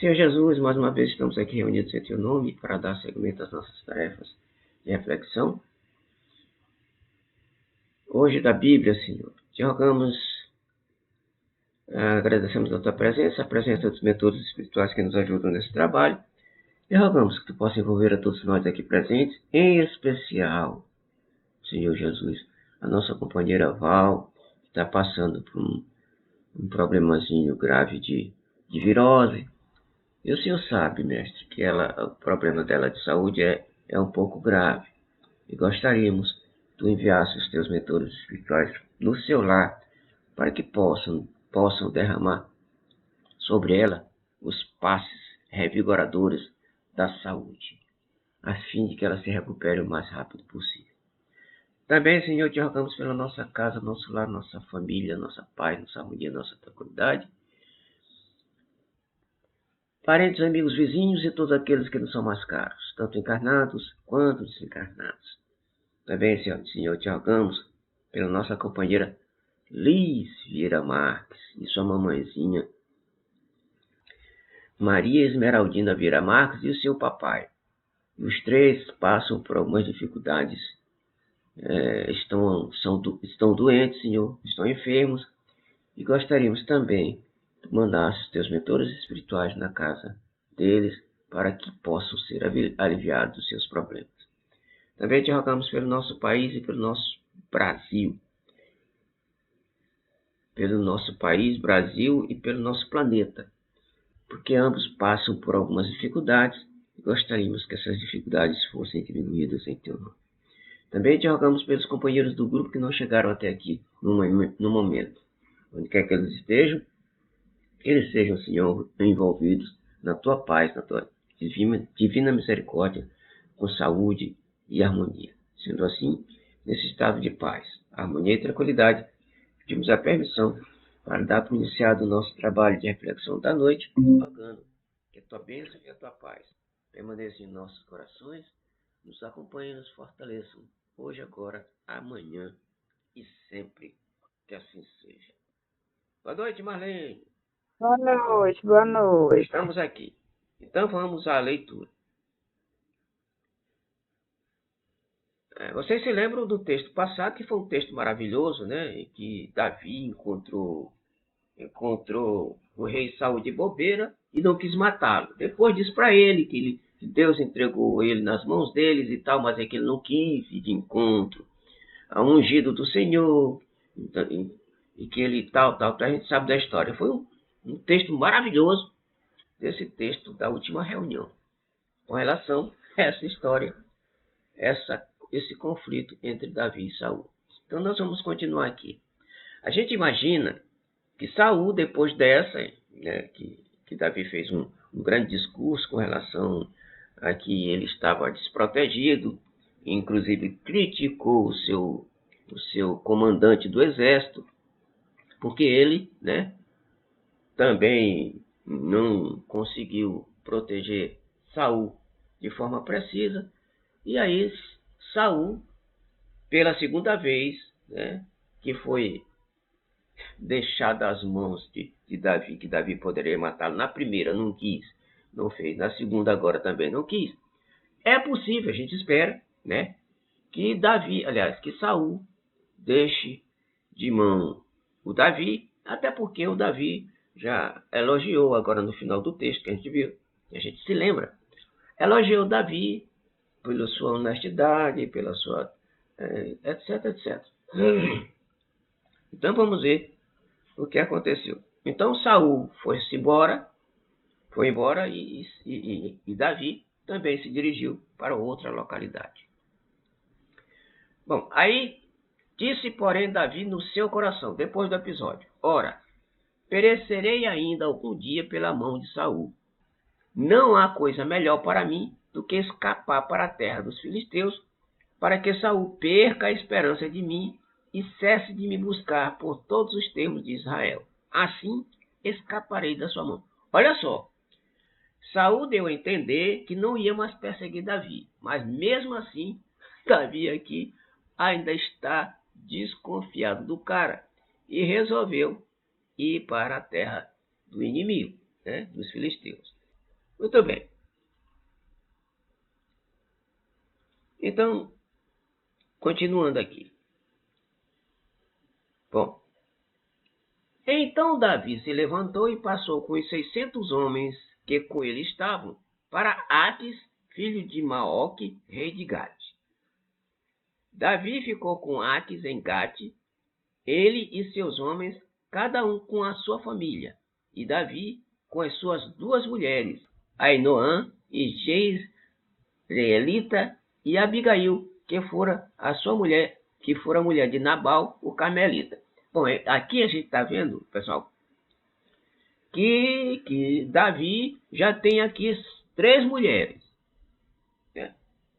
Senhor Jesus, mais uma vez estamos aqui reunidos em Teu nome para dar seguimento às nossas tarefas de reflexão. Hoje da Bíblia, Senhor, te rogamos, agradecemos a Tua presença, a presença dos mentores espirituais que nos ajudam nesse trabalho. E rogamos que Tu possa envolver a todos nós aqui presentes, em especial, Senhor Jesus, a nossa companheira Val, que está passando por um problemazinho grave de virose. E o Senhor sabe, mestre, que o problema dela de saúde é um pouco grave. E gostaríamos que tu enviasse os teus mentores espirituais no seu lar para que possam derramar sobre ela os passes revigoradores da saúde, a fim de que ela se recupere o mais rápido possível. Também, Senhor, te rogamos pela nossa casa, nosso lar, nossa família, nossa paz, nossa harmonia, nossa tranquilidade. Parentes, amigos, vizinhos e todos aqueles que nos são mais caros, tanto encarnados quanto desencarnados. Também, Senhor, te rogamos pela nossa companheira Liz Vieira Marques e sua mamãezinha Maria Esmeraldina Vieira Marques e o seu papai. Os três passam por algumas dificuldades, estão doentes, Senhor, estão enfermos, e gostaríamos também de mandar os teus mentores espirituais na casa deles para que possam ser aliviados dos seus problemas. Também te rogamos pelo nosso país e pelo nosso Brasil. Pelo nosso país, Brasil, e pelo nosso planeta. Porque ambos passam por algumas dificuldades e gostaríamos que essas dificuldades fossem diminuídas em teu nome. Também te rogamos pelos companheiros do grupo que não chegaram até aqui no momento. Onde quer que eles estejam, que eles sejam, Senhor, envolvidos na tua paz, na tua divina misericórdia, com saúde e harmonia. Sendo assim, nesse estado de paz, harmonia e tranquilidade, pedimos a permissão para dar por iniciado o nosso trabalho de reflexão da noite, rogando que a tua bênção e a tua paz permaneçam em nossos corações, nos acompanhem e nos fortaleçam, hoje, agora, amanhã e sempre que assim seja. Boa noite, Marlene. Boa noite, boa noite. Estamos aqui. Então vamos à leitura. Vocês se lembram do texto passado, que foi um texto maravilhoso, né? Em que Davi encontrou o rei Saul de bobeira e não quis matá-lo. Depois disse para ele que Deus entregou ele nas mãos deles e tal, mas é que ele não quis ir de encontro ao ungido do Senhor, e que ele tal, a gente sabe da história. Foi um texto maravilhoso desse texto da última reunião, com relação a essa história, esse conflito entre Davi e Saul. Então nós vamos continuar aqui. A gente imagina que Saul, depois dessa, né, que Davi fez um grande discurso com relação a que ele estava desprotegido, inclusive criticou o seu comandante do exército, porque ele, né, também não conseguiu proteger Saul de forma precisa. E aí Saul, pela segunda vez, né, que foi deixado às mãos de Davi, que Davi poderia matá-lo na primeira, não quis, não fez, na segunda agora também não quis. É possível, a gente espera, né, que Saul deixe de mão o Davi, até porque o Davi já elogiou agora no final do texto que a gente viu, a gente se lembra, elogiou Davi pela sua honestidade, pela sua etc, etc. Então vamos ver o que aconteceu. Então Saul foi embora e Davi também se dirigiu para outra localidade. Bom, aí disse, porém, Davi no seu coração, depois do episódio: ora, perecerei ainda algum dia pela mão de Saul. Não há coisa melhor para mim do que escapar para a terra dos filisteus, para que Saul perca a esperança de mim e cesse de me buscar por todos os termos de Israel. Assim escaparei da sua mão. Olha só, Saul deu a entender que não ia mais perseguir Davi, mas mesmo assim, Davi aqui ainda está desconfiado do cara e resolveu ir para a terra do inimigo, né, dos filisteus. Muito bem. Então, continuando aqui. Bom, então Davi se levantou e passou com os 600 homens que com ele estavam para Aques, filho de Maoque, rei de Gate. Davi ficou com Aques em Gate, ele e seus homens, cada um com a sua família, e Davi com as suas duas mulheres, Ainoã e Jezreelita, e Abigail, que fora a sua mulher, que fora mulher de Nabal, o carmelita. Bom, aqui a gente está vendo, pessoal, que Davi já tem aqui 3 mulheres. Né?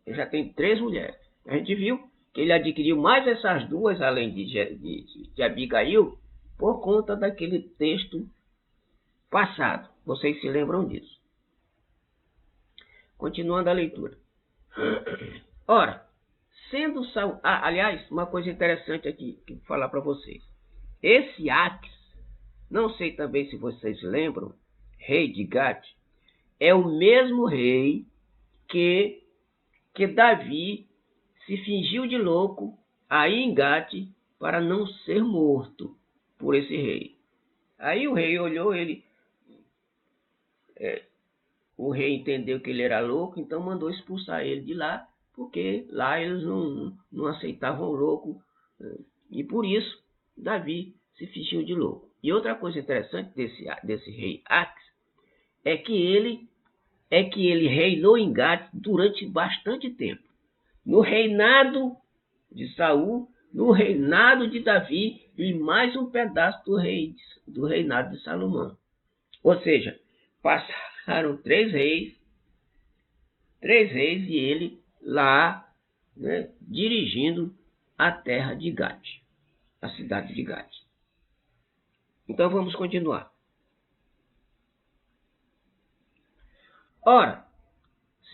Ele já tem 3 mulheres. A gente viu que ele adquiriu mais essas duas, além de Abigail, por conta daquele texto passado. Vocês se lembram disso. Continuando a leitura. Ora, sendo Saul... aliás, uma coisa interessante aqui que vou falar para vocês. Esse Aques, não sei também se vocês lembram, rei de Gate, é o mesmo rei que Davi se fingiu de louco aí em Gate para não ser morto por esse rei. Aí o rei olhou, o rei entendeu que ele era louco, então mandou expulsar ele de lá, porque lá eles não aceitavam o louco, e por isso Davi se fingiu de louco. E outra coisa interessante desse rei Aques é que ele reinou em Gate durante bastante tempo. No reinado de Saul, no reinado de Davi e mais um pedaço do reinado de Salomão. Ou seja, passaram 3 reis e ele lá, né, dirigindo a terra de Gate, a cidade de Gate. Então vamos continuar. Ora,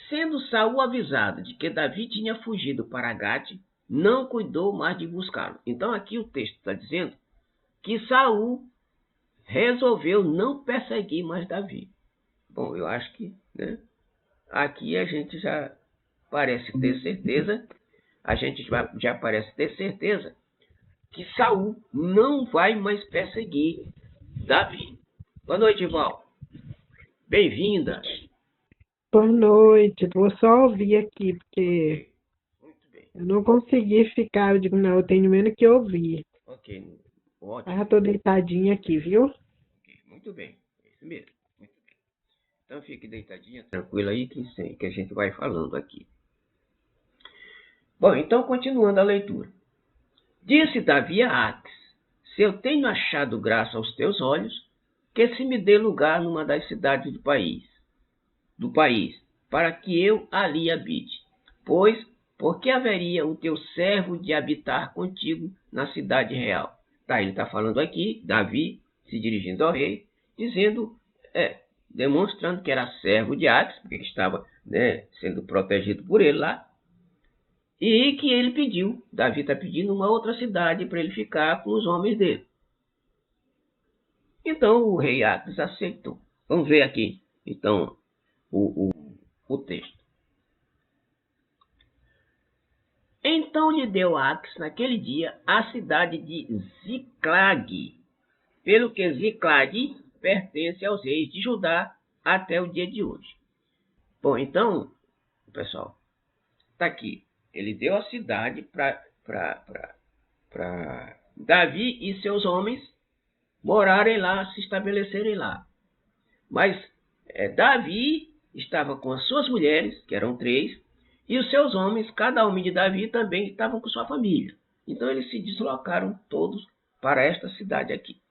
sendo Saul avisado de que Davi tinha fugido para Gate, não cuidou mais de buscá-lo. Então aqui o texto está dizendo que Saul resolveu não perseguir mais Davi. Bom, eu acho que, né, aqui a gente já parece ter certeza, que Saul não vai mais perseguir Davi. Boa noite, Val. Bem-vinda. Boa noite. Vou só ouvir aqui, porque Muito bem. eu não consegui ficar. Eu digo, não, eu tenho menos que ouvir. Ok, ótimo. Ah, tô deitadinha aqui, viu? Ok, muito bem, é isso mesmo. Muito bem. Então fique deitadinha, tranquila aí, que a gente vai falando aqui. Bom, então continuando a leitura. Disse Davi a Aques: se eu tenho achado graça aos teus olhos, que se me dê lugar numa das cidades do país, para que eu ali habite. Pois, por que haveria o teu servo de habitar contigo na cidade real? Tá, ele está falando aqui, Davi, se dirigindo ao rei, dizendo, demonstrando que era servo de Aques, porque ele estava, né, sendo protegido por ele lá, e que ele pediu, Davi está pedindo uma outra cidade para ele ficar com os homens dele. Então o rei Aques aceitou. Vamos ver aqui, então, o texto. Então lhe deu Aques naquele dia a cidade de Ziclag, pelo que Ziclag pertence aos reis de Judá até o dia de hoje. Bom, então, pessoal, está aqui. Ele deu a cidade para Davi e seus homens morarem lá, se estabelecerem lá. Mas Davi estava com as suas mulheres, que eram 3, e os seus homens, cada homem de Davi, também estavam com sua família. Então eles se deslocaram todos para esta cidade aqui.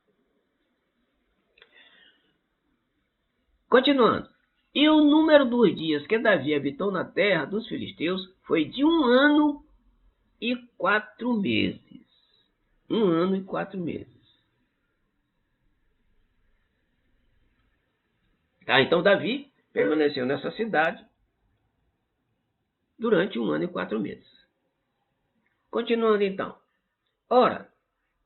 Continuando. E o número dos dias que Davi habitou na terra dos filisteus foi de 1 ano e 4 meses. 1 ano e 4 meses. Tá, então Davi permaneceu nessa cidade durante 1 ano e 4 meses. Continuando então. Ora,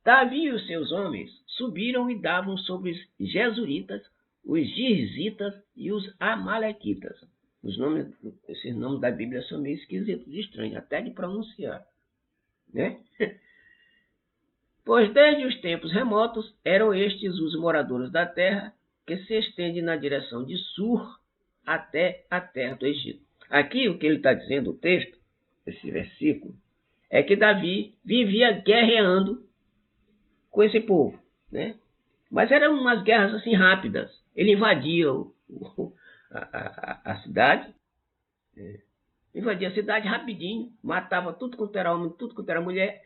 Davi e os seus homens subiram e davam sobre os Jesuritas os Girzitas e os Amalequitas. Esses nomes da Bíblia são meio esquisitos, estranhos, até de pronunciar, né? Pois desde os tempos remotos eram estes os moradores da terra que se estende na direção de Sur até a terra do Egito. Aqui o que ele está dizendo, o texto, esse versículo, é que Davi vivia guerreando com esse povo, né? Mas eram umas guerras assim rápidas. Ele invadia a cidade, invadia a cidade rapidinho, matava tudo quanto era homem, tudo quanto era mulher,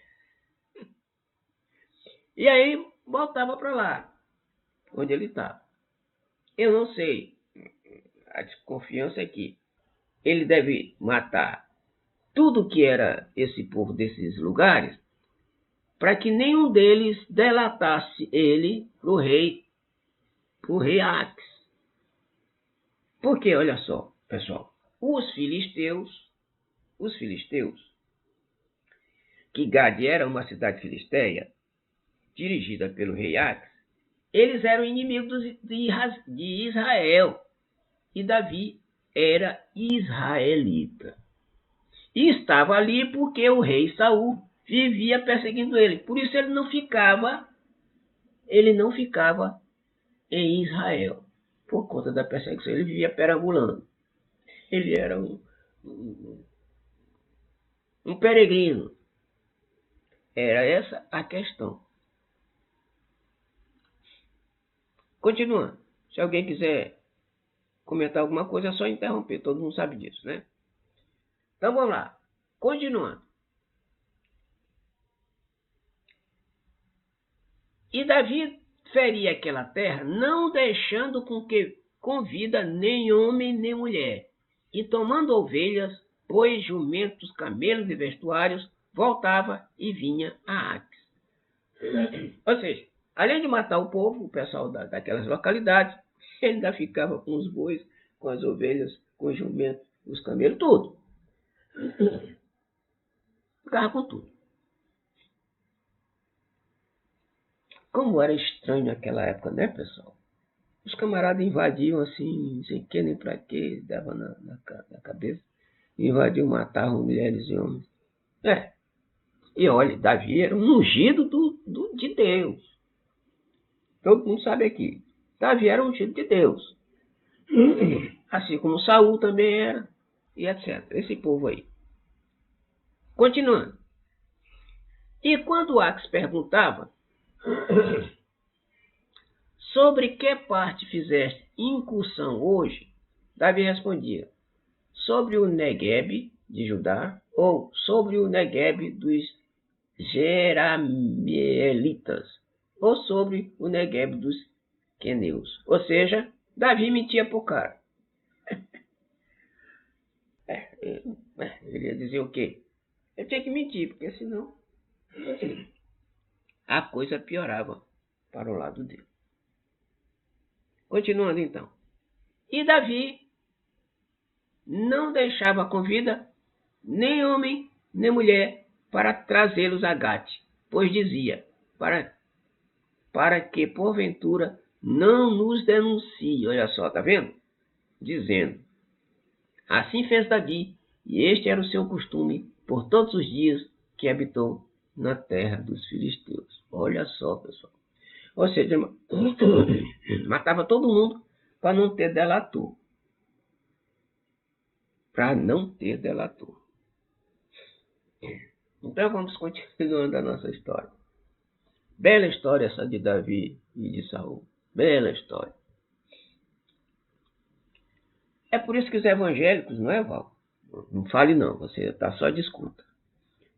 e aí voltava para lá, onde ele estava. Eu não sei, a desconfiança é que ele deve matar tudo que era esse povo desses lugares, para que nenhum deles delatasse ele para o rei Aques. Porque, olha só, pessoal, os filisteus, que Gade era uma cidade filisteia, dirigida pelo rei Aques, eles eram inimigos de Israel. E Davi era israelita. E estava ali porque o rei Saul vivia perseguindo ele. Por isso ele não ficava em Israel. Por conta da perseguição. Ele vivia perambulando. Ele era um peregrino. Era essa a questão. Continuando. Se alguém quiser comentar alguma coisa, é só interromper. Todo mundo sabe disso, né? Então vamos lá. Continuando. E Davi feria aquela terra, não deixando com vida nem homem nem mulher. E tomando ovelhas, bois, jumentos, camelos e vestuários, voltava e vinha a Aques. Ou seja, além de matar o povo, o pessoal daquelas localidades, ele ainda ficava com os bois, com as ovelhas, com os jumentos, os camelos, tudo. Ficava com tudo. Como era estranho naquela época, né, pessoal? Os camaradas invadiam assim, sem que nem pra que, dava na cabeça. Invadiam, matavam mulheres e homens. E olha, Davi era um ungido de Deus. Todo mundo sabe aqui. Davi era um ungido de Deus. Assim como Saul também era, e etc. Esse povo aí. Continuando. E quando Aques perguntava sobre que parte fizeste incursão hoje, Davi respondia, sobre o Negueb de Judá, ou sobre o Negueb dos Jeramielitas, ou sobre o Negueb dos Queneus. Ou seja, Davi mentia pro cara. Ele ia dizer o quê? Eu tinha que mentir, porque senão a coisa piorava para o lado dele. Continuando então. E Davi não deixava com vida nem homem nem mulher para trazê-los a Gate, pois dizia, para que porventura não nos denuncie. Olha só, tá vendo? Dizendo, assim fez Davi, e este era o seu costume por todos os dias que habitou na terra dos filisteus. Olha só, pessoal. Ou seja, matava todo mundo para não ter delator. Então vamos continuando a nossa história. Bela história essa de Davi e de Saul. Bela história. É por isso que os evangélicos, não é, Val? Não fale não, você está só de escuta.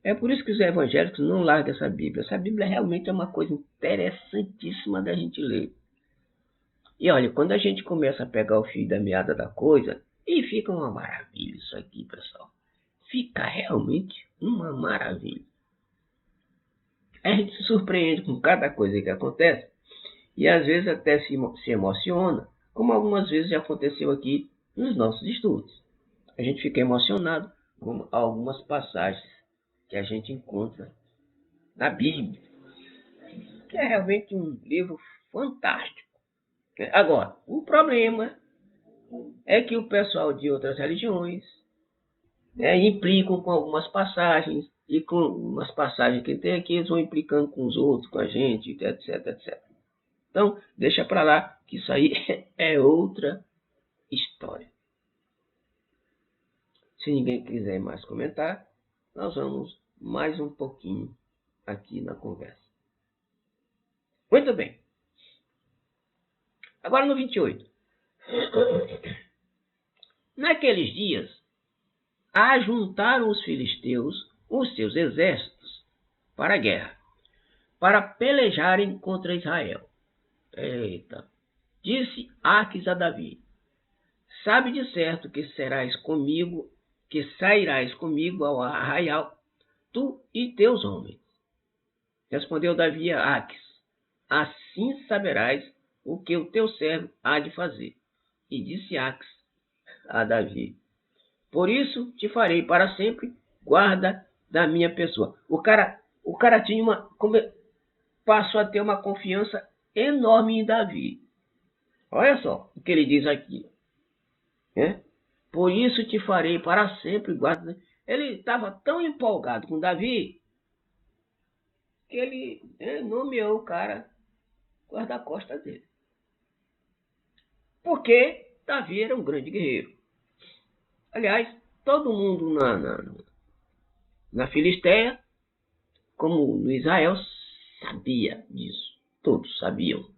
É por isso que os evangélicos não largam essa Bíblia. Essa Bíblia realmente é uma coisa interessantíssima da gente ler. E olha, quando a gente começa a pegar o fio da meada da coisa, e fica uma maravilha isso aqui, pessoal. Fica realmente uma maravilha. A gente se surpreende com cada coisa que acontece, e às vezes até se emociona, como algumas vezes já aconteceu aqui nos nossos estudos. A gente fica emocionado com algumas passagens que a gente encontra na Bíblia, que é realmente um livro fantástico. Agora, o problema é que o pessoal de outras religiões implicam com algumas passagens, e com umas passagens que tem aqui, eles vão implicando com os outros, com a gente, etc, etc. Então, deixa para lá, que isso aí é outra história. Se ninguém quiser mais comentar, nós vamos mais um pouquinho aqui na conversa. Muito bem. Agora no 28. Naqueles dias, ajuntaram os filisteus os seus exércitos para a guerra, para pelejarem contra Israel. Eita! Disse Aques a Davi: sabe de certo que sairás comigo ao arraial, tu e teus homens. Respondeu Davi a Aques: assim saberás o que o teu servo há de fazer. E disse Aques a Davi: por isso te farei para sempre guarda da minha pessoa. O cara tinha passou a ter uma confiança enorme em Davi. Olha só o que ele diz aqui. Por isso te farei para sempre guarda. Ele estava tão empolgado com Davi que ele nomeou o cara guarda-costas dele. Porque Davi era um grande guerreiro. Aliás, todo mundo na Filistéia, como no Israel, sabia disso. Todos sabiam.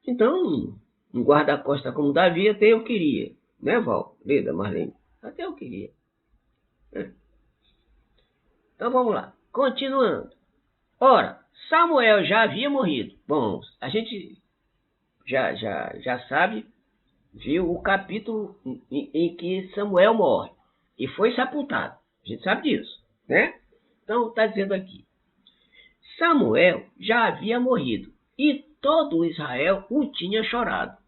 Então, um guarda-costas como Davi até eu queria. Né, Val? Leda, Marlene? Até eu queria. Então vamos lá. Continuando. Ora, Samuel já havia morrido. Bom, a gente já sabe, viu o capítulo em que Samuel morre e foi sepultado. A gente sabe disso, né? Então está dizendo aqui: Samuel já havia morrido e todo Israel o tinha chorado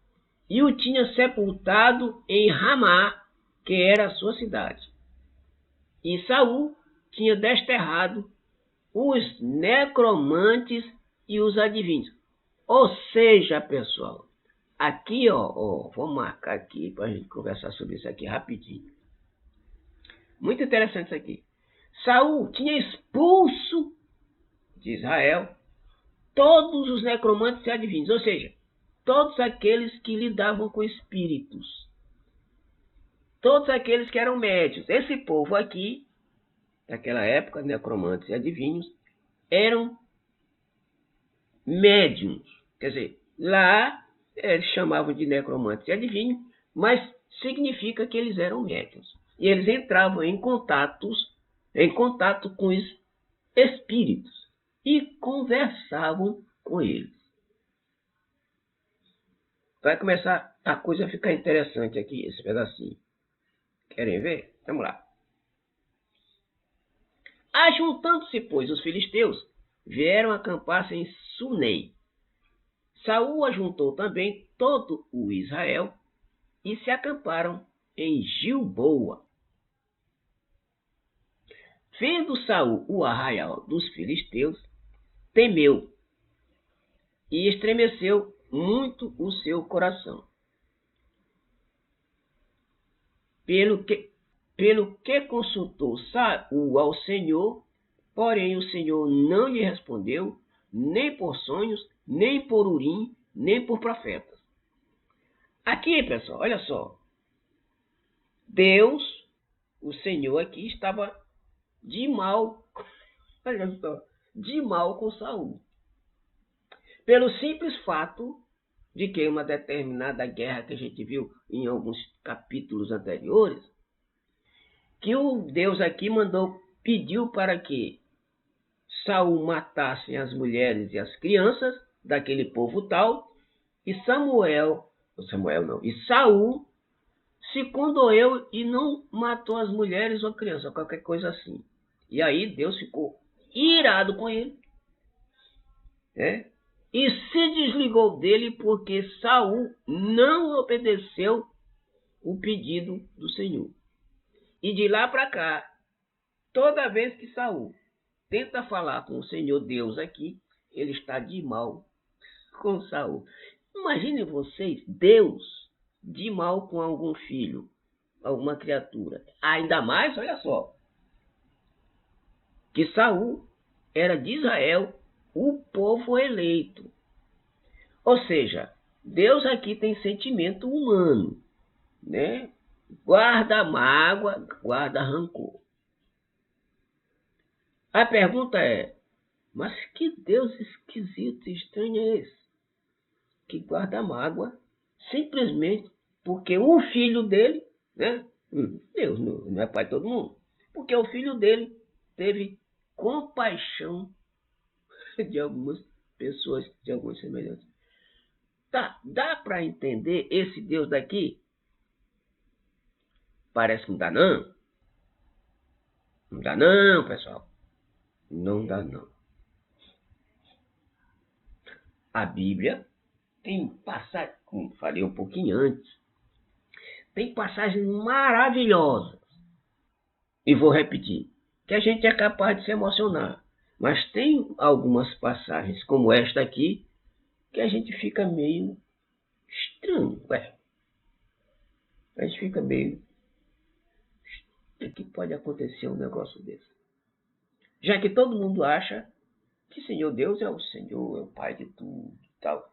e o tinha sepultado em Ramá, que era a sua cidade. E Saul tinha desterrado os necromantes e os adivinhos. Ou seja, pessoal, aqui, vou marcar aqui para a gente conversar sobre isso aqui rapidinho. Muito interessante isso aqui. Saul tinha expulso de Israel todos os necromantes e adivinhos, ou seja, todos aqueles que lidavam com espíritos, todos aqueles que eram médios. Esse povo aqui, naquela época, necromantes e adivinhos, eram médiums. Quer dizer, lá eles chamavam de necromantes e adivinhos, mas significa que eles eram médiums. E eles entravam em contato com os espíritos e conversavam com eles. Vai começar a coisa a ficar interessante aqui, esse pedacinho. Querem ver? Vamos lá. Ajuntando-se, pois, os filisteus, vieram acampar-se em Sunei. Saul ajuntou também todo o Israel e se acamparam em Gilboa. Vendo Saul o arraial dos filisteus, temeu e estremeceu muito o seu coração. Pelo que consultou Saul ao Senhor, porém o Senhor não lhe respondeu, nem por sonhos, nem por Urim, nem por profetas. Aqui, pessoal, olha só. Deus, o Senhor aqui, estava de mal, olha só, de mal com Saul. Pelo simples fato de que uma determinada guerra que a gente viu em alguns capítulos anteriores, que o Deus aqui pediu para que Saul matasse as mulheres e as crianças daquele povo tal, e Saul se condoeu e não matou as mulheres ou crianças, ou qualquer coisa assim. E aí Deus ficou irado com ele, e se desligou dele porque Saul não obedeceu o pedido do Senhor. E de lá para cá, toda vez que Saul tenta falar com o Senhor Deus aqui, ele está de mal com Saul. Imaginem vocês, Deus de mal com algum filho, alguma criatura. Ainda mais, olha só, que Saul era de Israel o povo eleito. Ou seja, Deus aqui tem sentimento humano, né? Guarda mágoa, guarda rancor. A pergunta é, mas que Deus esquisito e estranho é esse? Que guarda mágoa simplesmente porque o filho dele, né? Deus não é pai de todo mundo. Porque o filho dele teve compaixão de algumas pessoas, de alguns semelhantes. Tá, dá para entender esse Deus daqui? Parece que não dá não. Não dá não, pessoal. Não dá não. A Bíblia tem passagem, como falei um pouquinho antes, tem passagens maravilhosas. E vou repetir, que a gente é capaz de se emocionar. Mas tem algumas passagens, como esta aqui, que a gente fica meio estranho. A gente fica meio... O que pode acontecer um negócio desse? Já que todo mundo acha que Senhor Deus é o Senhor, é o Pai de tudo e tal.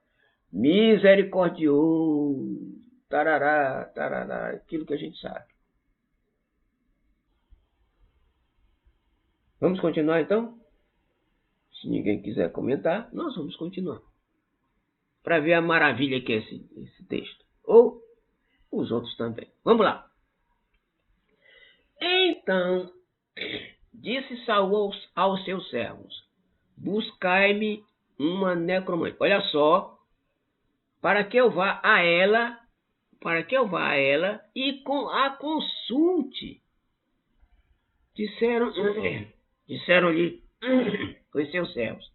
Misericordioso, tarará, tarará, aquilo que a gente sabe. Vamos continuar então? Se ninguém quiser comentar, nós vamos continuar. Para ver a maravilha que é esse texto. Ou os outros também. Vamos lá. Então, disse Saul aos seus servos, buscai-me uma necromante. Olha só, para que eu vá a ela e a consulte. Disseram-lhe os seus servos,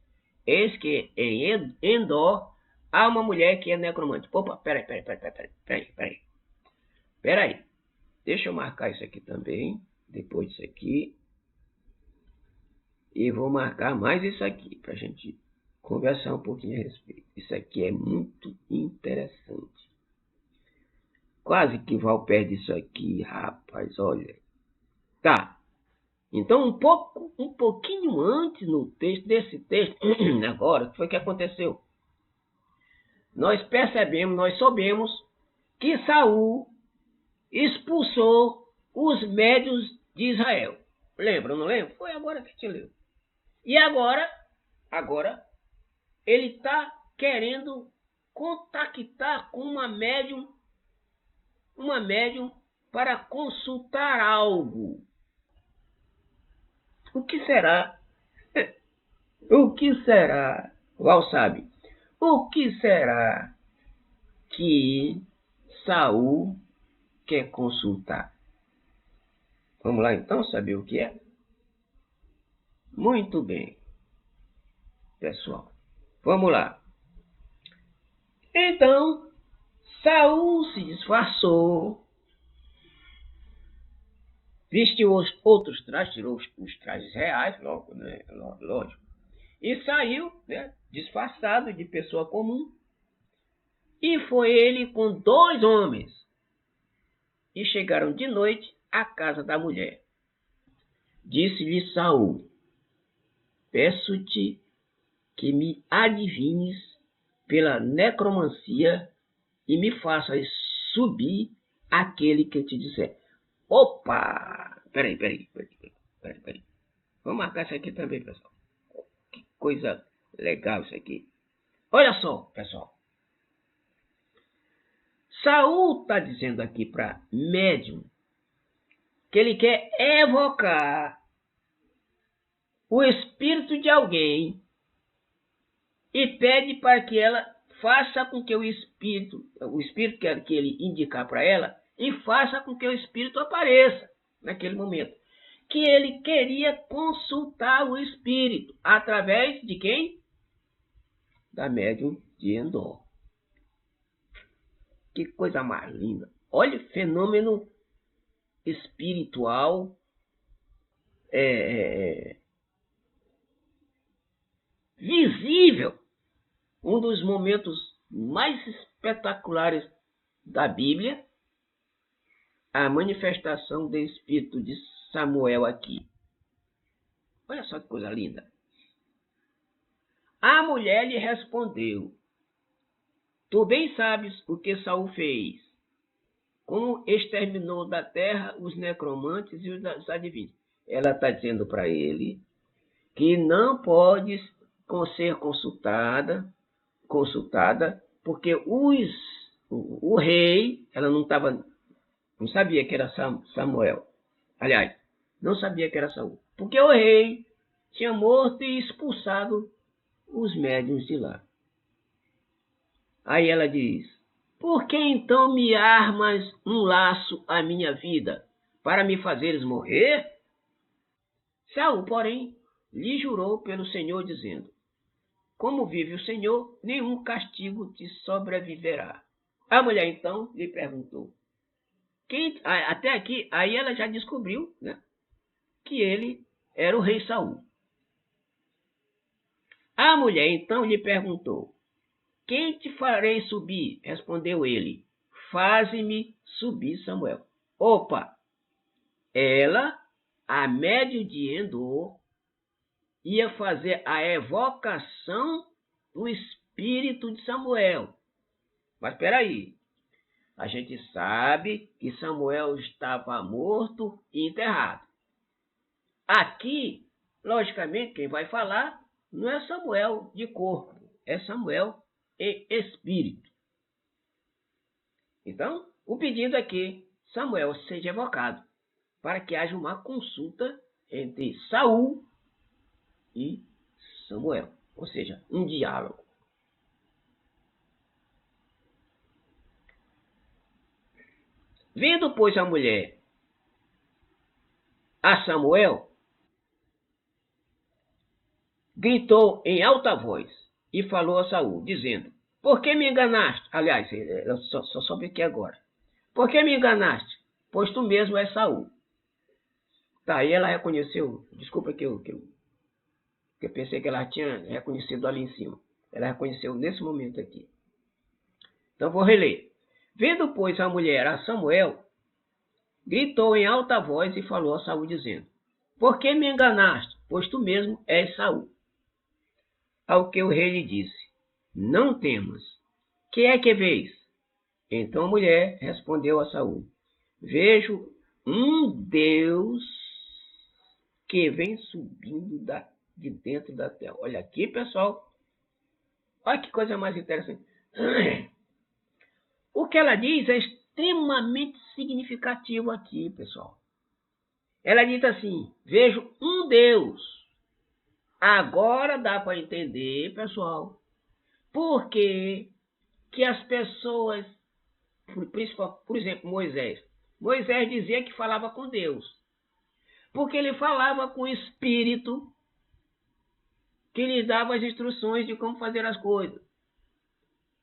eis que em Endor há uma mulher que é necromante. Opa, peraí. Deixa eu marcar isso aqui também, depois disso aqui. E vou marcar mais isso aqui, para a gente conversar um pouquinho a respeito. Isso aqui é muito interessante. Quase que Val perde isso aqui, rapaz, olha. Tá. Então, um pouquinho antes no texto, desse texto, agora, o que foi que aconteceu? Nós soubemos que Saul expulsou os médios de Israel. Lembra, não lembra? Foi agora que te leu. E agora ele está querendo contactar com uma médium para consultar algo. O que será? O que será? Val sabe. O que será que Saul quer consultar? Vamos lá então saber o que é? Muito bem, pessoal. Vamos lá. Então, Saul se disfarçou, vestiu outros trajes, tirou os trajes reais, logo, né? Lógico, e saiu, né, disfarçado de pessoa comum. E foi ele com 2 homens. E chegaram de noite à casa da mulher. Disse-lhe Saul, peço-te que me adivinhes pela necromancia e me faças subir aquele que te disser. Opa! Peraí. Vamos marcar isso aqui também, pessoal. Que coisa legal isso aqui. Olha só, pessoal. Saul está dizendo aqui para médium que ele quer evocar o espírito de alguém e pede para que ela faça com que o espírito que ele indicar para ela, e faça com que o espírito apareça naquele momento. Que ele queria consultar o espírito através de quem? Da médium de Endor. Que coisa mais linda. Olha o fenômeno espiritual visível um dos momentos mais espetaculares da Bíblia, a manifestação do Espírito de Samuel aqui. Olha só que coisa linda. A mulher lhe respondeu: Tu bem sabes o que Saul fez, como exterminou da terra os necromantes e os adivinhos. Ela está dizendo para ele que não pode ser consultada, porque o rei, ela não sabia que era Samuel. Aliás, não sabia que era Saul, porque o rei tinha morto e expulsado os médiuns de lá. Aí ela diz: Por que então me armas um laço à minha vida, para me fazeres morrer? Saul, porém, lhe jurou pelo Senhor, dizendo: Como vive o Senhor, nenhum castigo te sobreviverá. A mulher então lhe perguntou: até aqui, aí ela já descobriu, né, que ele era o rei Saul. A mulher então lhe perguntou: Quem te farei subir? Respondeu ele: Faze-me subir, Samuel. Opa! Ela, a médio de Endor, ia fazer a evocação do espírito de Samuel. Mas espera aí. A gente sabe que Samuel estava morto e enterrado. Aqui, logicamente, quem vai falar não é Samuel de corpo, é Samuel em espírito. Então, o pedido é que Samuel seja evocado, para que haja uma consulta entre Saul e Samuel, ou seja, um diálogo. Vendo, pois, a mulher a Samuel, gritou em alta voz e falou a Saul, dizendo: Por que me enganaste? Aliás, eu só soube aqui agora. Por que me enganaste? Pois tu mesmo és Saul. Tá, aí ela reconheceu. Desculpa que eu pensei que ela tinha reconhecido ali em cima. Ela reconheceu nesse momento aqui. Então vou reler. Vendo, pois, a mulher a Samuel, gritou em alta voz e falou a Saul, dizendo: Por que me enganaste? Pois tu mesmo és Saul. Ao que o rei lhe disse: Não temas. Que é que vês? Então a mulher respondeu a Saul: Vejo um Deus que vem subindo de dentro da terra. Olha aqui, pessoal. Olha que coisa mais interessante. O que ela diz é extremamente significativo aqui, pessoal. Ela diz assim: Vejo um Deus. Agora dá para entender, pessoal, por que as pessoas, por exemplo, Moisés. Moisés dizia que falava com Deus, porque ele falava com o Espírito que lhe dava as instruções de como fazer as coisas.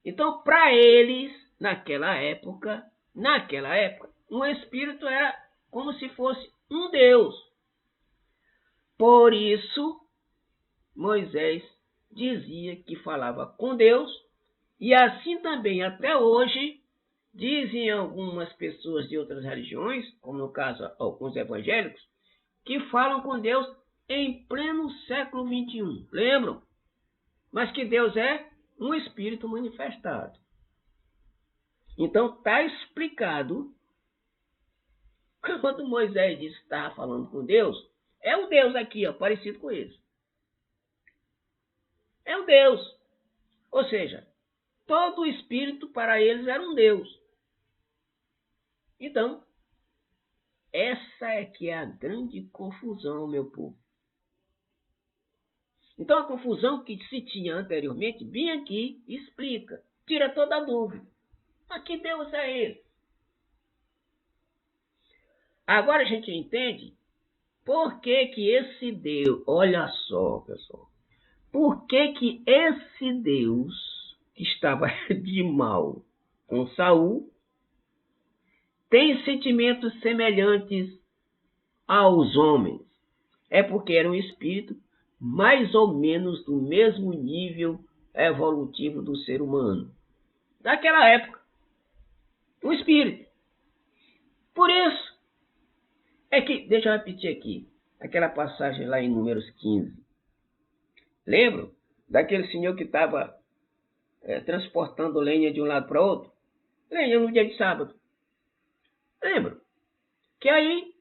Então, para eles, naquela época, um Espírito era como se fosse um Deus. Por isso, Moisés dizia que falava com Deus, e assim também até hoje dizem algumas pessoas de outras religiões, como no caso alguns evangélicos, que falam com Deus em pleno século XXI. Lembram? Mas que Deus é um espírito manifestado. Então está explicado, quando Moisés disse que estava falando com Deus, é o Deus aqui, ó, parecido com esse. É o Deus. Ou seja, todo o espírito para eles era um Deus. Então, essa é que é a grande confusão, meu povo. Então, a confusão que se tinha anteriormente, vem aqui e explica, tira toda a dúvida. Mas que Deus é esse? Agora a gente entende por que esse Deus, olha só, pessoal, por que esse Deus que estava de mal com Saul tem sentimentos semelhantes aos homens. É porque era um espírito mais ou menos do mesmo nível evolutivo do ser humano. Daquela época. Um espírito. Por isso, é que, deixa eu repetir aqui, aquela passagem lá em Números 15. Lembram? Daquele senhor que estava transportando lenha de um lado para outro? Lenha no dia de sábado. Lembram? Que aí,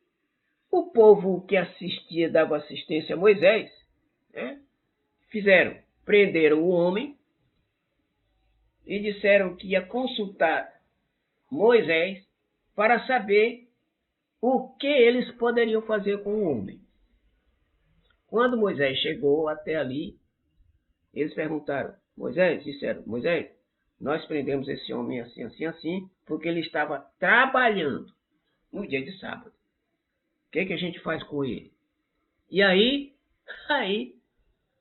o povo que assistia, dava assistência a Moisés, né, prenderam o homem e disseram que ia consultar Moisés para saber o que eles poderiam fazer com o homem. Quando Moisés chegou até ali, eles perguntaram, disseram, Moisés, nós prendemos esse homem assim, assim, assim, porque ele estava trabalhando no dia de sábado. O que a gente faz com ele? E aí,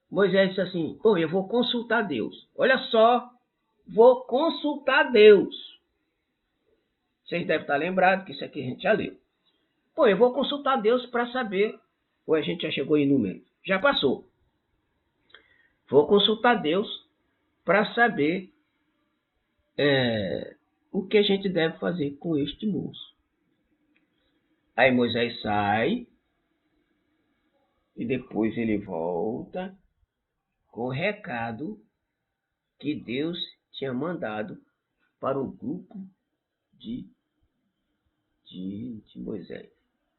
Moisés disse assim, eu vou consultar Deus. Olha só, vou consultar Deus. Vocês devem estar lembrados que isso aqui a gente já leu. Eu vou consultar Deus para saber. Ou a gente já chegou em número? Já passou. Vou consultar Deus para saber o que a gente deve fazer com este moço. Aí Moisés sai e depois ele volta com o recado que Deus tinha mandado para o grupo de Moisés.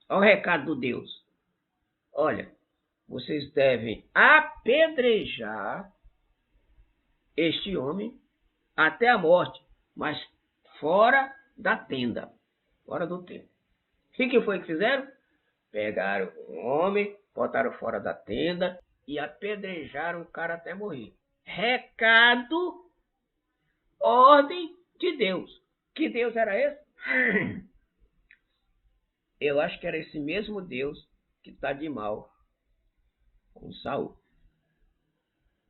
Olha o recado de Deus. Olha, vocês devem apedrejar este homem até a morte, mas fora da tenda, fora do templo. O que foi que fizeram? Pegaram o homem, botaram fora da tenda e apedrejaram o cara até morrer. Recado, ordem de Deus. Que Deus era esse? Eu acho que era esse mesmo Deus que está de mal com Saul.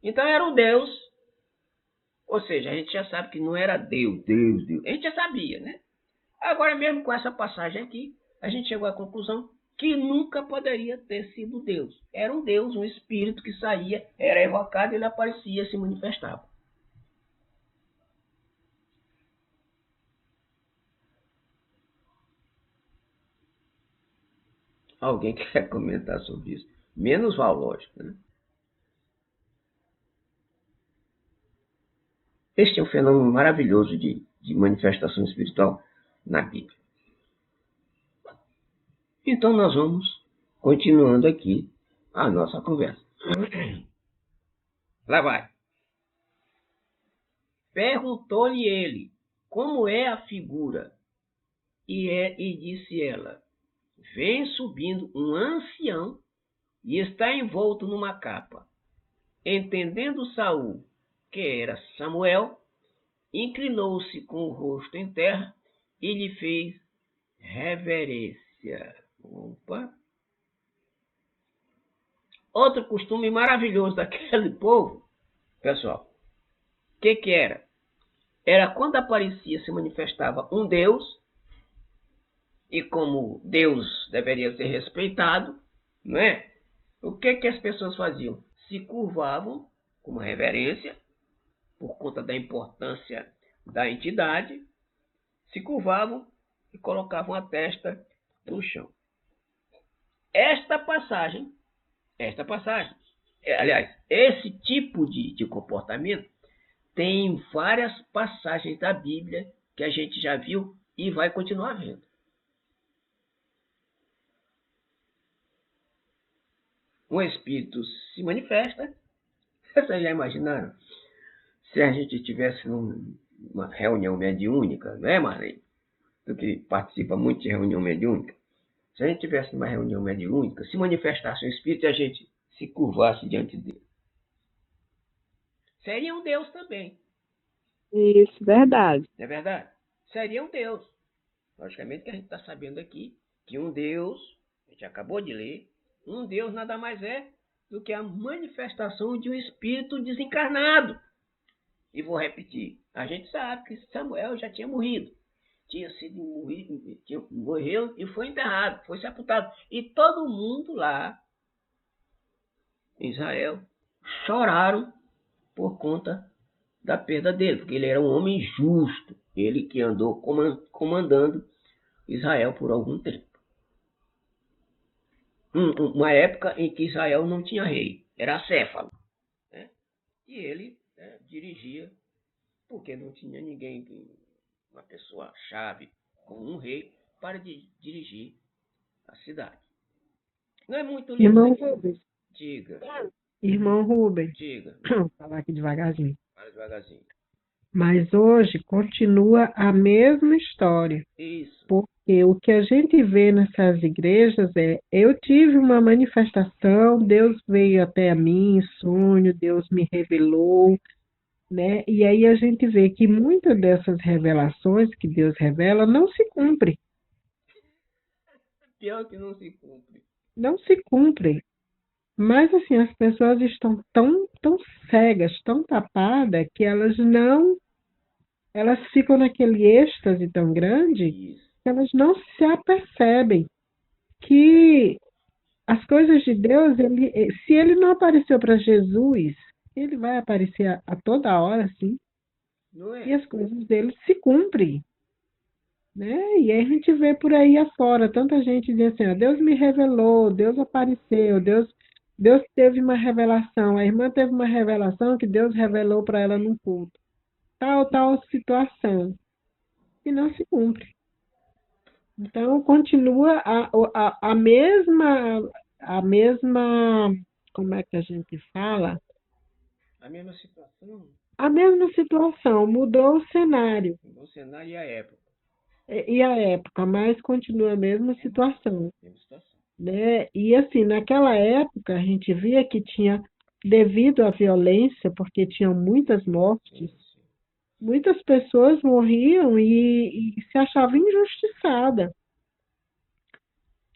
Então era um Deus, ou seja, a gente já sabe que não era Deus. A gente já sabia, né? Agora mesmo com essa passagem aqui, a gente chegou à conclusão que nunca poderia ter sido Deus. Era um Deus, um espírito que saía, era evocado, ele aparecia, se manifestava. Alguém quer comentar sobre isso? Menos lógico, né? Este é um fenômeno maravilhoso de manifestação espiritual na Bíblia. Então nós vamos continuando aqui a nossa conversa. Lá vai. Perguntou-lhe ele, como é a figura? E disse ela, vem subindo um ancião e está envolto numa capa. Entendendo Saul que era Samuel, inclinou-se com o rosto em terra e lhe fez reverência. Opa! Outro costume maravilhoso daquele povo, pessoal, o que era? Era quando aparecia, se manifestava um Deus, e como Deus deveria ser respeitado, não é? O que as pessoas faziam? Se curvavam com uma reverência, por conta da importância da entidade, se curvavam e colocavam a testa no chão. Esta passagem, aliás, esse tipo de comportamento tem várias passagens da Bíblia que a gente já viu e vai continuar vendo. Um espírito se manifesta. Vocês já imaginaram? Se a gente tivesse uma reunião mediúnica, não é, Marlene? Tu que participa muito de reunião mediúnica. Se a gente tivesse uma reunião mediúnica, se manifestasse um espírito e a gente se curvasse diante dele. Seria um Deus também. Isso, verdade. Não é verdade? Seria um Deus. Logicamente que a gente está sabendo aqui que um Deus, a gente acabou de ler, um Deus nada mais é do que a manifestação de um espírito desencarnado. E vou repetir, a gente sabe que Samuel já tinha morrido. Morreu e foi enterrado, foi sepultado. E todo mundo lá, em Israel, choraram por conta da perda dele, porque ele era um homem justo, ele que andou comandando Israel por algum tempo. Uma época em que Israel não tinha rei, era acéfalo, né? E ele, né, dirigia, porque não tinha ninguém, uma pessoa-chave como um rei, para dirigir a cidade. Não é muito lindo Irmão aqui. Rubens, Diga, irmão Rubens, diga, vou falar aqui devagarzinho. fala devagarzinho. Mas hoje continua a mesma história, Isso, porque o que a gente vê nessas igrejas eu tive uma manifestação, Deus veio até a mim em sonho, Deus me revelou, né? E aí a gente vê que muitas dessas revelações que Deus revela não se cumpre, pior que não se cumpre. não se cumprem. Mas assim, as pessoas estão tão cegas, tão tapadas, que elas ficam naquele êxtase tão grande Isso, que elas não se apercebem que as coisas de Deus, se ele não apareceu para Jesus, ele vai aparecer a toda hora, sim, não e é? as coisas dele se cumprem, né? E aí a gente vê por aí afora, tanta gente diz assim, ó, Deus me revelou, Deus apareceu, Deus teve uma revelação, a irmã teve uma revelação que Deus revelou para ela num culto. Tal situação, e não se cumpre. Então, continua a mesma, como é que a gente fala? A mesma situação, A mesma situação, mudou o cenário o cenário e a época. e a época, mas continua a mesma situação, Mesma situação. né? E assim, naquela época, a gente via que tinha, devido à violência, porque tinham muitas mortes, Sim. muitas pessoas morriam e se achavam injustiçadas.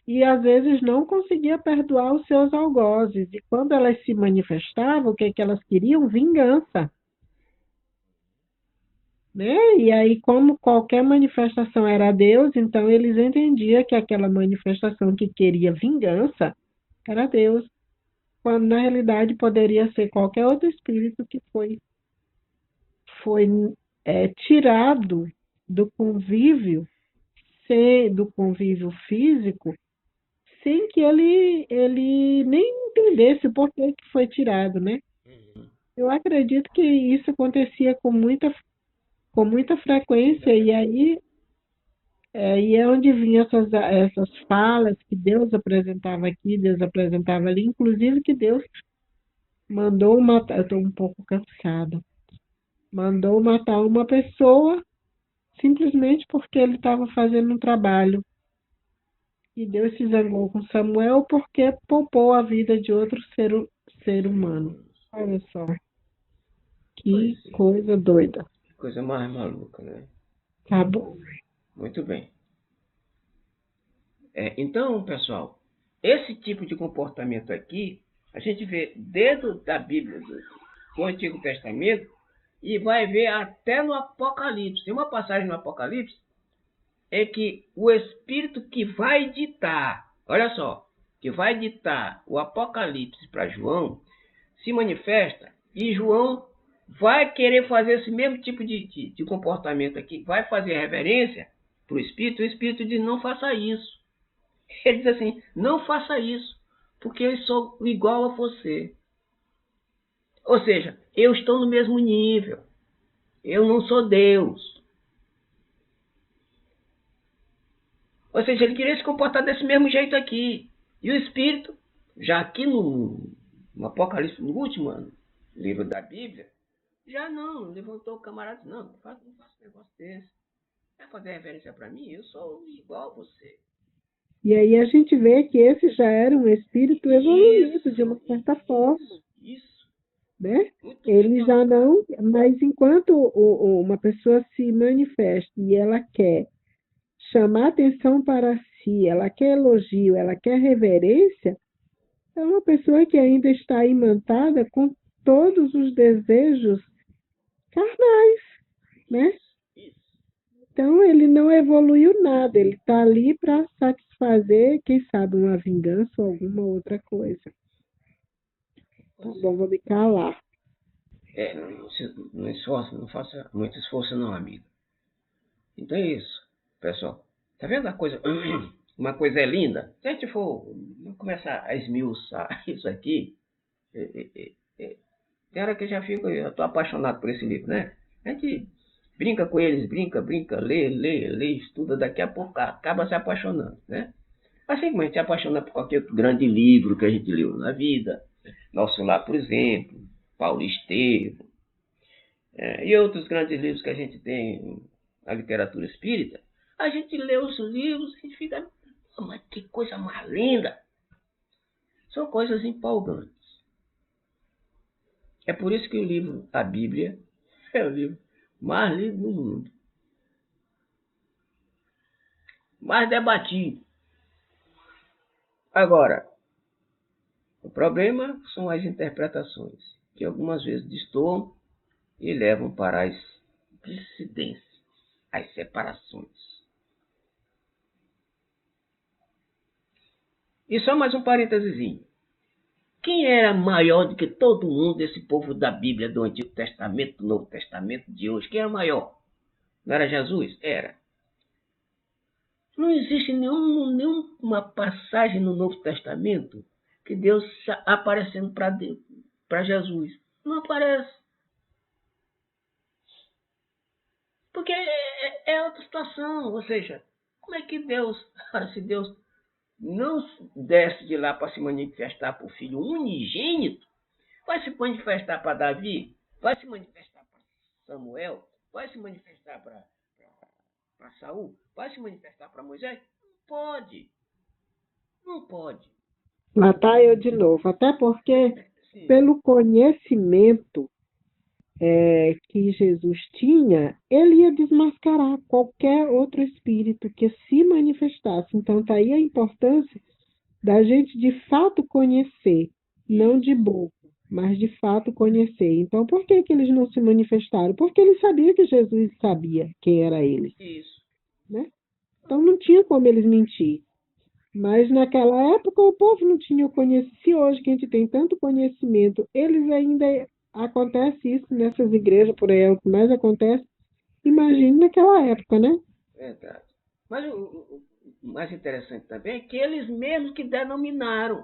E às vezes não conseguia perdoar os seus algozes. E quando elas se manifestavam, o que, que elas queriam? Vingança. Né? E aí, como qualquer manifestação era Deus, então eles entendiam que aquela manifestação que queria vingança era Deus, quando na realidade poderia ser qualquer outro espírito que foi tirado do convívio, do convívio físico, sem que ele nem entendesse por que foi tirado, né? Uhum. Eu acredito que isso acontecia com muita frequência, e aí é onde vinham essas falas que Deus apresentava aqui, Deus apresentava ali, inclusive que Deus mandou matar, eu estou um pouco cansada, mandou matar uma pessoa simplesmente porque ele estava fazendo um trabalho. E Deus se zangou com Samuel porque poupou a vida de outro ser humano. Olha só, que Pois é. coisa doida. Que coisa mais maluca, né? Tá bom. Muito bem. Então, pessoal, esse tipo de comportamento aqui, a gente vê dentro da Bíblia, do Antigo Testamento, e vai ver até no Apocalipse. Tem uma passagem no Apocalipse é que o Espírito que vai ditar, olha só, que vai ditar o Apocalipse para João, se manifesta e João vai querer fazer esse mesmo tipo de comportamento aqui, vai fazer reverência para o Espírito diz, não faça isso. Ele diz assim, não faça isso, porque eu sou igual a você. Ou seja, eu estou no mesmo nível, eu não sou Deus. Ou seja, ele queria se comportar desse mesmo jeito aqui. E o Espírito, já aqui no Apocalipse, no último livro da Bíblia, já não levantou o camarada. Não faço um negócio desse. Vai fazer reverência para mim? Eu sou igual a você. E aí a gente vê que esse já era um espírito evoluído de uma certa forma, Isso. né? Muito Ele bem já colocado. não, mas enquanto uma pessoa se manifesta e ela quer chamar atenção para si, ela quer elogio, ela quer reverência, é uma pessoa que ainda está imantada com todos os desejos carnais, né? Isso. Então ele não evoluiu nada, ele está ali para satisfazer, quem sabe, uma vingança ou alguma outra coisa. Tá Pois é. bom, vou me calar. não faça muito esforço não, amigo. Então é isso, pessoal. Tá vendo a coisa? Uma coisa é linda. Se a gente for começar a esmiuçar isso aqui, tem hora que eu tô apaixonado por esse livro, né? A gente brinca com eles, brinca, lê, estuda, daqui a pouco acaba se apaixonando, né? Assim como a gente se apaixona por qualquer grande livro que a gente leu na vida, Nosso Lar, por exemplo, Paulo Estevam, e outros grandes livros que a gente tem na literatura espírita, a gente lê os livros e fica, mas que coisa mais linda! São coisas empolgantes. É por isso que o livro, a Bíblia, é o livro mais lido do mundo. Mais debatido. Agora, o problema são as interpretações, que algumas vezes destoam e levam para as dissidências, as separações. E só mais um parênteses. Quem era maior do que todo mundo, esse povo da Bíblia, do Antigo Testamento, do Novo Testamento de hoje? Quem era maior? Não era Jesus? Era. Não existe nenhuma passagem no Novo Testamento que Deus aparecendo para Jesus. Não aparece. Porque é outra situação. Ou seja, como é que Deus, se Deus não desce de lá para se manifestar para o Filho unigênito, vai se manifestar para Davi, vai se manifestar para Samuel, vai se manifestar para Saul, vai se manifestar para Moisés? Não pode. Não pode. Lá está eu de novo. Até porque, Sim. pelo conhecimento que Jesus tinha, ele ia desmascarar qualquer outro espírito que se manifestasse. Então, está aí a importância da gente de fato conhecer, não de boca, mas de fato conhecer. Então, por que eles não se manifestaram? Porque eles sabiam que Jesus sabia quem era eles. Isso. Né? Então, não tinha como eles mentir. Mas naquela época o povo não tinha conhecimento. Se hoje que a gente tem tanto conhecimento, eles ainda acontece isso nessas igrejas por aí, é o que mais acontece. Imagine naquela época, né? Verdade. Mas o mais interessante também é que eles mesmos que denominaram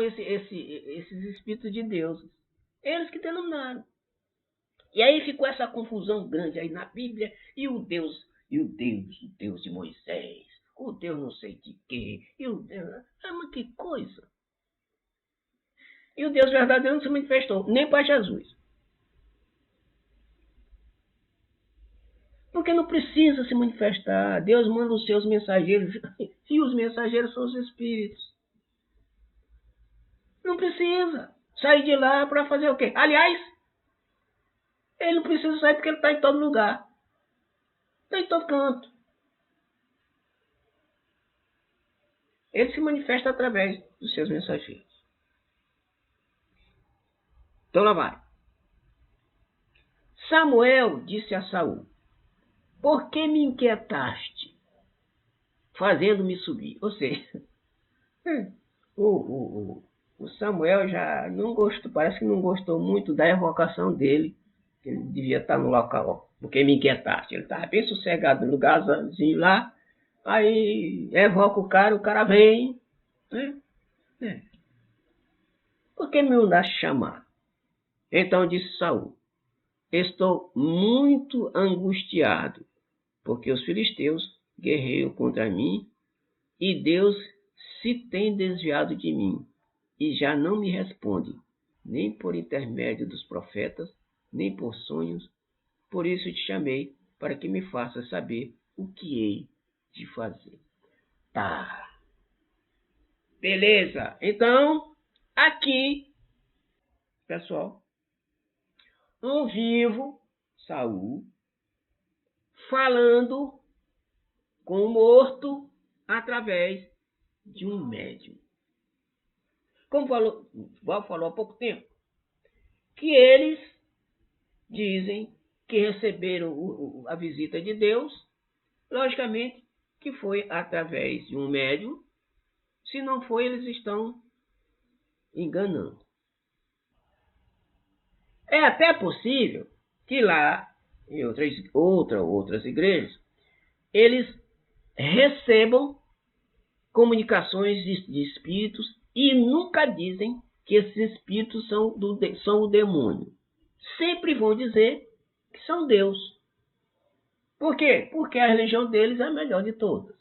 esses espíritos de Deus. Eles que denominaram. E aí ficou essa confusão grande aí na Bíblia, e o Deus de Moisés, o Deus não sei de quê, e o Deus... mas que coisa! E o Deus verdadeiro não se manifestou, nem para Jesus. Porque não precisa se manifestar. Deus manda os seus mensageiros, e os mensageiros são os espíritos. Não precisa sair de lá para fazer o quê? Aliás, ele não precisa sair porque ele está em todo lugar. Está em todo canto. Ele se manifesta através dos seus mensageiros. Então lá vai. Samuel disse a Saul: por que me inquietaste, fazendo-me subir? Ou seja, o Samuel já não gostou, parece que não gostou muito da evocação dele, que ele devia estar no local. Porque me inquietaste. Ele estava bem sossegado no lugarzinho lá, aí evoca o cara vem, né? Por que me mandaste chamar? Então disse Saul: estou muito angustiado, porque os filisteus guerreiam contra mim, e Deus se tem desviado de mim, e já não me responde, nem por intermédio dos profetas, nem por sonhos. Por isso te chamei, para que me faças saber o que hei de fazer. Tá. Beleza. Então, aqui, pessoal, um vivo, Saul, falando com o morto através de um médium. Como falou há pouco tempo, que eles dizem que receberam a visita de Deus, logicamente que foi através de um médium. Se não foi, eles estão enganando. É até possível que lá, em outras igrejas, eles recebam comunicações de espíritos e nunca dizem que esses espíritos são o demônio. Sempre vão dizer que são Deus. Por quê? Porque a religião deles é a melhor de todas.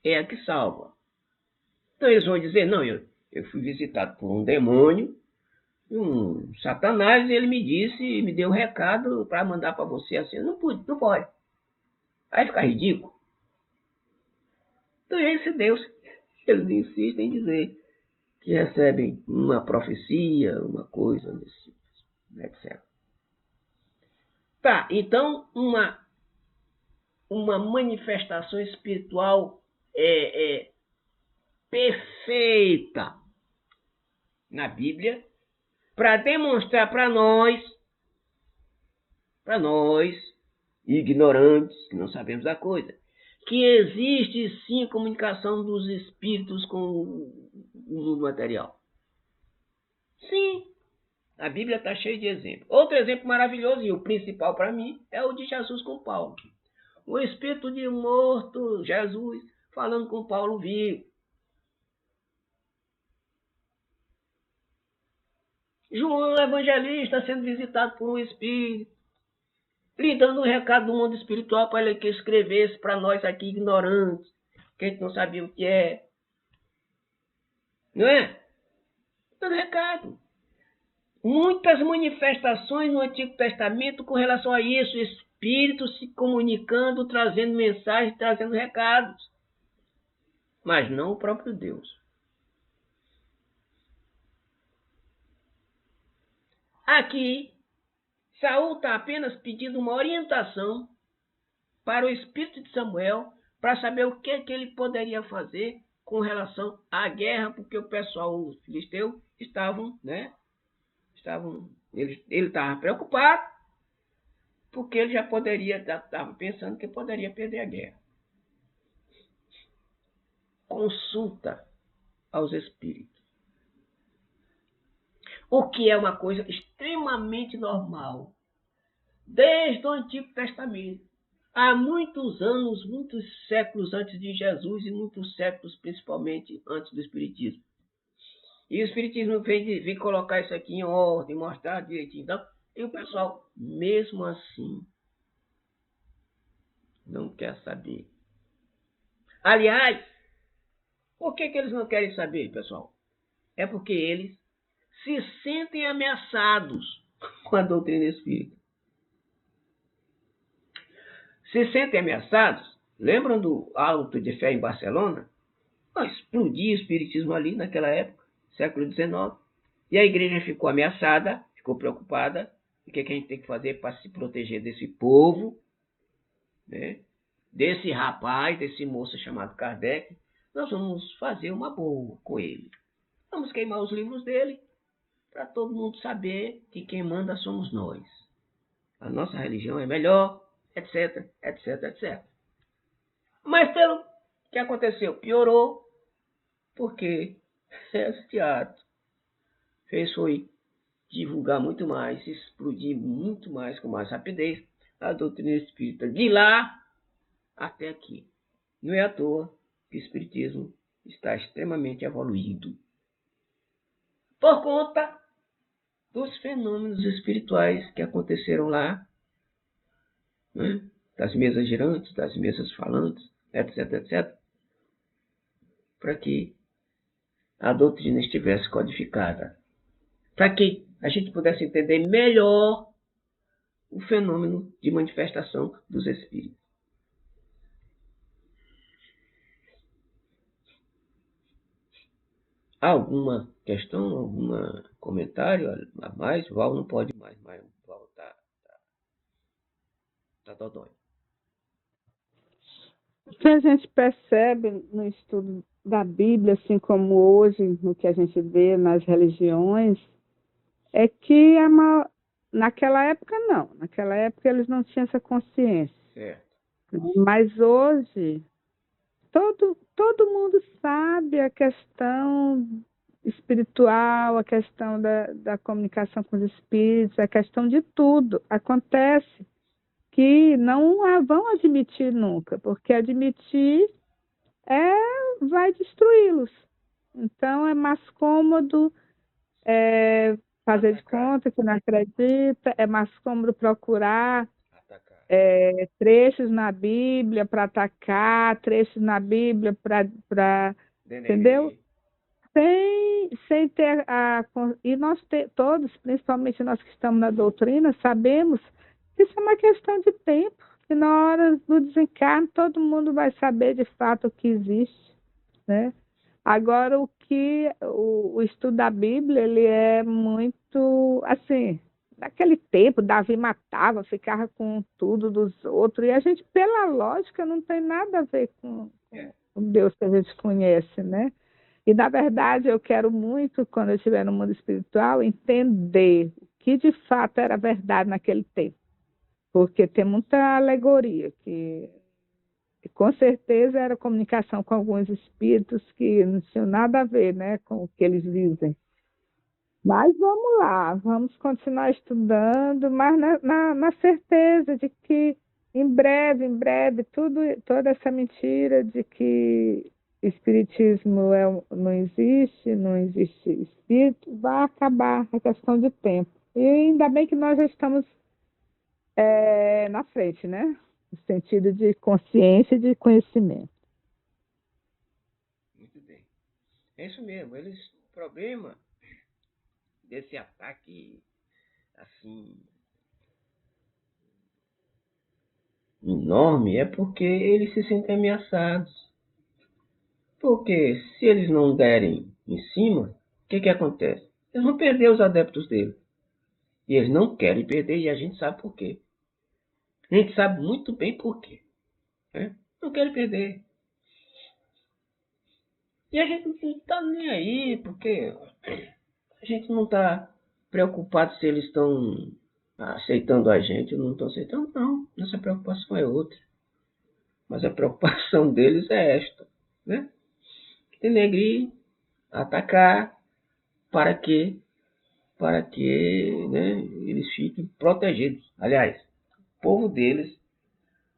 É a que salva. Então eles vão dizer, não, eu fui visitado por um demônio, um Satanás, e ele me deu um recado para mandar para você assim. Não pode. Aí fica ridículo. Então esse Deus, eles insistem em dizer que recebem uma profecia, uma coisa desse tipo, etc. Tá, então uma manifestação espiritual perfeita na Bíblia para demonstrar para nós ignorantes, que não sabemos da coisa, que existe sim comunicação dos espíritos com o mundo material. Sim, a Bíblia está cheia de exemplos. Outro exemplo maravilhoso, e o principal para mim, é o de Jesus com Paulo. O espírito de morto, Jesus, falando com Paulo vivo. João Evangelista sendo visitado por um espírito, lhe dando um recado do mundo espiritual para ele que escrevesse para nós aqui ignorantes, que a gente não sabia o que é. Não é? Dando recado. Muitas manifestações no Antigo Testamento com relação a isso, espíritos se comunicando, trazendo mensagens, trazendo recados. Mas não o próprio Deus. Aqui, Saul está apenas pedindo uma orientação para o espírito de Samuel para saber o que ele poderia fazer com relação à guerra, porque o pessoal, os filisteus, ele estava preocupado, porque ele já estava pensando que poderia perder a guerra. Consulta aos espíritos. O que é uma coisa extremamente normal. Desde o Antigo Testamento. Há muitos anos, muitos séculos antes de Jesus e muitos séculos principalmente antes do Espiritismo. E o Espiritismo vem colocar isso aqui em ordem, mostrar direitinho. Então, e o pessoal, mesmo assim, não quer saber. Aliás, por que eles não querem saber, pessoal? É porque eles se sentem ameaçados com a doutrina espírita. Se sentem ameaçados? Lembram do Alto de Fé em Barcelona? Explodia o espiritismo ali naquela época, século XIX. E a igreja ficou ameaçada, ficou preocupada. O que a gente tem que fazer para se proteger desse povo, né? Desse rapaz, desse moço chamado Kardec? Nós vamos fazer uma boa com ele. Vamos queimar os livros dele, para todo mundo saber que quem manda somos nós. A nossa religião é melhor, etc, etc, etc. Mas pelo que aconteceu, piorou, porque esse teatro foi divulgar muito mais, explodir muito mais, com mais rapidez, a doutrina espírita de lá até aqui. Não é à toa que o espiritismo está extremamente evoluído. Por conta dos fenômenos espirituais que aconteceram lá, né? Das mesas girantes, das mesas falantes, etc, etc, para que a doutrina estivesse codificada, para que a gente pudesse entender melhor o fenômeno de manifestação dos espíritos. Alguma questão, algum comentário a mais? O Val não pode mais, mas o Val tá dodói. O que a gente percebe no estudo da Bíblia, assim como hoje, no que a gente vê nas religiões, é que naquela época não. Naquela época eles não tinham essa consciência. Certo. Mas hoje, todo mundo sabe a questão espiritual, a questão da comunicação com os espíritos, a questão de tudo. Acontece que não a vão admitir nunca, porque admitir vai destruí-los. Então é mais cômodo fazer de conta que não acredita, é mais cômodo procurar Atacar. trechos na Bíblia para atacar, trechos na Bíblia para entendeu? Denegrir. Sem ter e todos, principalmente nós que estamos na doutrina, sabemos que isso é uma questão de tempo, que na hora do desencarne todo mundo vai saber de fato o que existe, né? Agora, o estudo da Bíblia, ele é muito, assim, naquele tempo, Davi matava, ficava com tudo dos outros, e a gente, pela lógica, não tem nada a ver com o Deus que a gente conhece, né? E, na verdade, eu quero muito, quando eu estiver no mundo espiritual, entender o que de fato era verdade naquele tempo, porque tem muita alegoria que com certeza era comunicação com alguns espíritos que não tinham nada a ver, né, com o que eles dizem. Mas vamos lá, vamos continuar estudando, mas na certeza de que em breve, toda essa mentira de que espiritismo não existe espírito, vai acabar, é questão de tempo. E ainda bem que nós já estamos na frente, né? No sentido de consciência e de conhecimento. Muito bem. É isso mesmo. O problema desse ataque, assim, enorme é porque eles se sentem ameaçados. Porque se eles não derem em cima, o que acontece? Eles vão perder os adeptos deles. E eles não querem perder e a gente sabe por quê. A gente sabe muito bem por quê. Né? Não querem perder. E a gente não está nem aí, porque a gente não está preocupado se eles estão aceitando a gente ou não estão aceitando. Não, nossa preocupação é outra. Mas a preocupação deles é esta, né? Denegrir, atacar, para que né, eles fiquem protegidos. Aliás, o povo deles,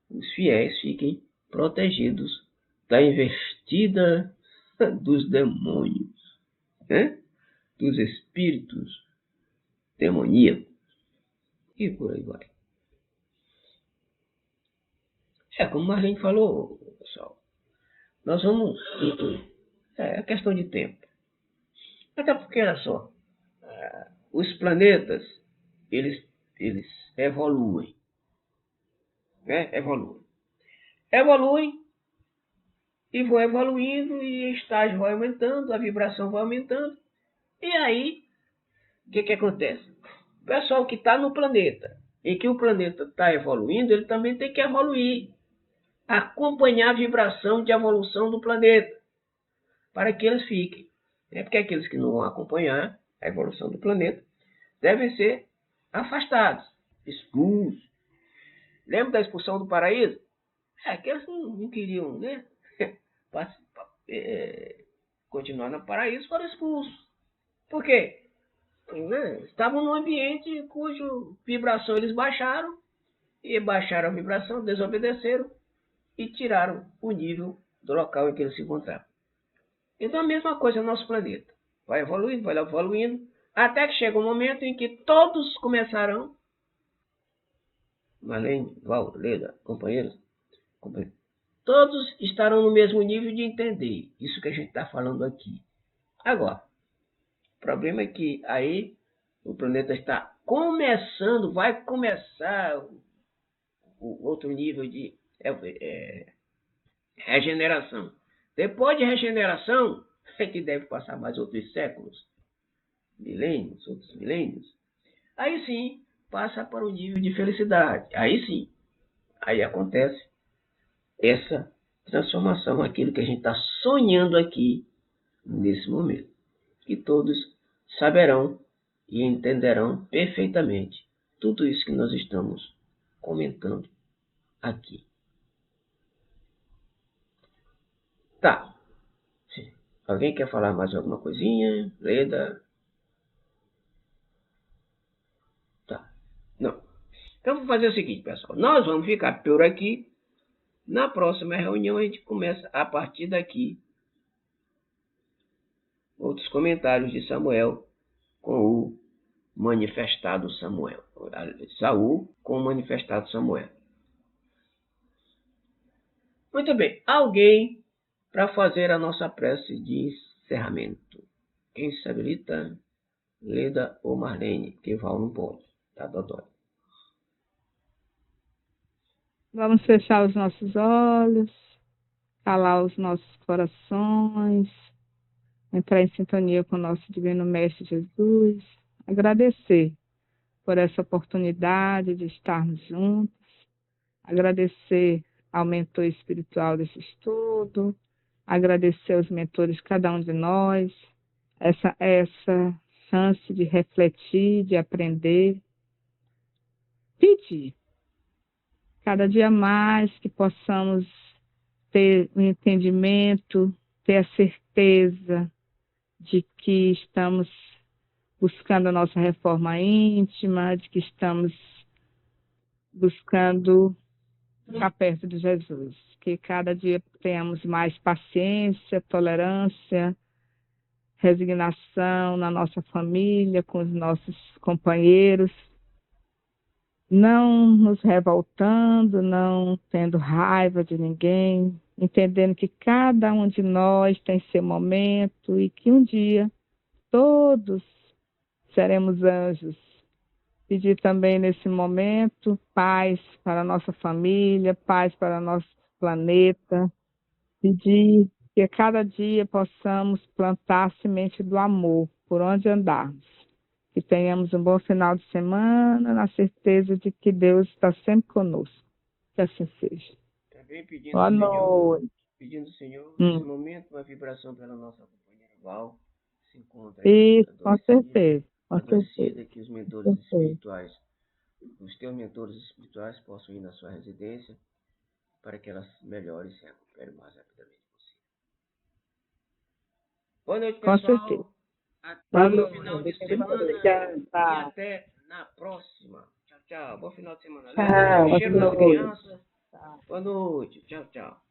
os fiéis, fiquem protegidos da investida dos demônios, né? Dos espíritos demoníacos e por aí vai. É como a gente falou, pessoal, nós vamos. É questão de tempo. Até porque, olha só, os planetas, eles evoluem, né? Evoluem e vão evoluindo e o estágio vai aumentando, a vibração vai aumentando. E aí, o que acontece? O pessoal que está no planeta e que o planeta está evoluindo, ele também tem que evoluir, acompanhar a vibração de evolução do planeta, para que eles fiquem. Porque aqueles que não vão acompanhar a evolução do planeta devem ser afastados, expulsos. Lembra da expulsão do paraíso? Que eles não queriam, né? Continuar no paraíso, foram expulsos. Por quê? Estavam num ambiente cujo vibração eles baixaram, e baixaram a vibração, desobedeceram e tiraram o nível do local em que eles se encontravam. Então a mesma coisa no nosso planeta. Vai evoluindo, até que chega um momento em que todos começarão, Marlene, Val, Leda, companheiros, todos estarão no mesmo nível de entender isso que a gente está falando aqui. Agora, o problema é que aí o planeta está começando, vai começar o outro nível de regeneração. Depois de regeneração, é que deve passar mais outros séculos, outros milênios. Aí sim, passa para o nível de felicidade. Aí sim, aí acontece essa transformação, aquilo que a gente está sonhando aqui nesse momento. E todos saberão e entenderão perfeitamente tudo isso que nós estamos comentando aqui. Tá. Alguém quer falar mais alguma coisinha? Leda? Tá. Não. Então, vou fazer o seguinte, pessoal. Nós vamos ficar por aqui. Na próxima reunião, a gente começa a partir daqui. Outros comentários de Samuel com o manifestado Samuel. Saul com o manifestado Samuel. Muito bem. Alguém para fazer a nossa prece de encerramento? Quem se habilita? Leda ou Marlene? Que Val não pode. Tá, Dodói. Vamos fechar os nossos olhos, calar os nossos corações, entrar em sintonia com o nosso Divino Mestre Jesus, agradecer por essa oportunidade de estarmos juntos, agradecer ao mentor espiritual desse estudo, agradecer aos mentores, cada um de nós, essa chance de refletir, de aprender, pedir cada dia mais que possamos ter o entendimento, ter a certeza de que estamos buscando a nossa reforma íntima, de que estamos buscando ficar perto de Jesus. Que cada dia tenhamos mais paciência, tolerância, resignação na nossa família, com os nossos companheiros, não nos revoltando, não tendo raiva de ninguém, entendendo que cada um de nós tem seu momento e que um dia todos seremos anjos. Pedir também nesse momento paz para a nossa família, paz para o nosso planeta. Pedir que a cada dia possamos plantar a semente do amor por onde andarmos. Que tenhamos um bom final de semana, na certeza de que Deus está sempre conosco. Que assim seja. Também Boa noite. Pedindo ao Senhor, nesse momento, uma vibração pela nossa companheira Val, se encontra Isso, com certeza. Adoecida, que os mentores espirituais, os teus mentores espirituais possam ir na sua residência para que ela melhore e se recupere o mais rapidamente possível. Boa noite, pessoal. Com certeza. Até o final de semana e até na próxima. Tchau, tchau. Bom final de semana. Tchau. Cheiro das crianças. Boa noite. Tchau, tchau.